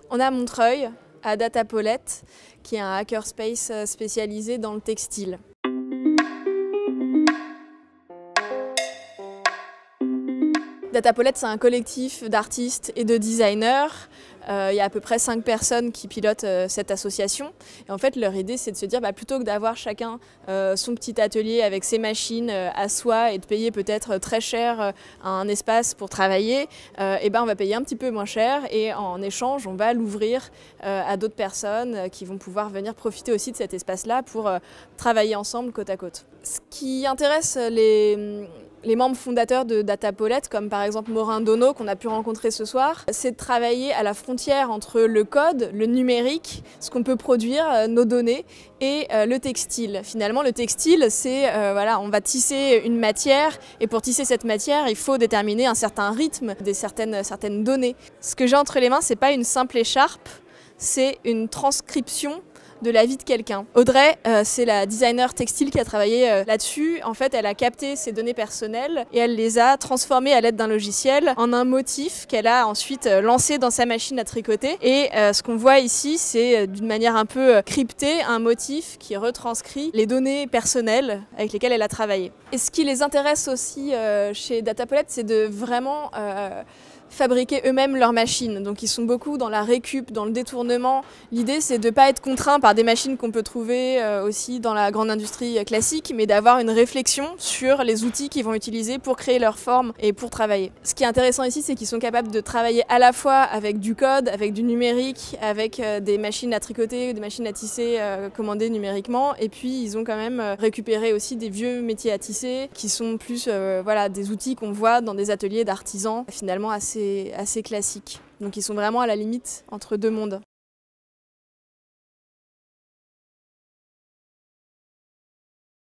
On est à Montreuil, à Datapollet, qui est un hackerspace spécialisé dans le textile. Datapollet, c'est un collectif d'artistes et de designers. Il y a à peu près 5 personnes qui pilotent cette association. Et en fait, leur idée, c'est de se dire, plutôt que d'avoir chacun son petit atelier avec ses machines à soi et de payer peut-être très cher un espace pour travailler, on va payer un petit peu moins cher et en échange, on va l'ouvrir à d'autres personnes qui vont pouvoir venir profiter aussi de cet espace-là pour travailler ensemble côte à côte. Ce qui intéresse les membres fondateurs de Datapollet, comme par exemple Morin Dono, qu'on a pu rencontrer ce soir, c'est de travailler à la frontière entre le code, le numérique, ce qu'on peut produire, nos données, et le textile. Finalement, le textile, c'est, on va tisser une matière, et pour tisser cette matière, il faut déterminer un certain rythme, certaines données. Ce que j'ai entre les mains, c'est pas une simple écharpe, c'est une transcription de la vie de quelqu'un. Audrey, c'est la designer textile qui a travaillé là-dessus. En fait, elle a capté ses données personnelles et elle les a transformées à l'aide d'un logiciel en un motif qu'elle a ensuite lancé dans sa machine à tricoter. Et ce qu'on voit ici, c'est d'une manière un peu cryptée, un motif qui retranscrit les données personnelles avec lesquelles elle a travaillé. Et ce qui les intéresse aussi chez Datapollet, c'est de vraiment fabriquer eux-mêmes leurs machines. Donc ils sont beaucoup dans la récup, dans le détournement. L'idée, c'est de ne pas être contraint par des machines qu'on peut trouver aussi dans la grande industrie classique, mais d'avoir une réflexion sur les outils qu'ils vont utiliser pour créer leur forme et pour travailler. Ce qui est intéressant ici, c'est qu'ils sont capables de travailler à la fois avec du code, avec du numérique, avec des machines à tricoter, des machines à tisser commandées numériquement, et puis ils ont quand même récupéré aussi des vieux métiers à tisser qui sont plus des outils qu'on voit dans des ateliers d'artisans finalement assez classiques. Donc ils sont vraiment à la limite entre deux mondes.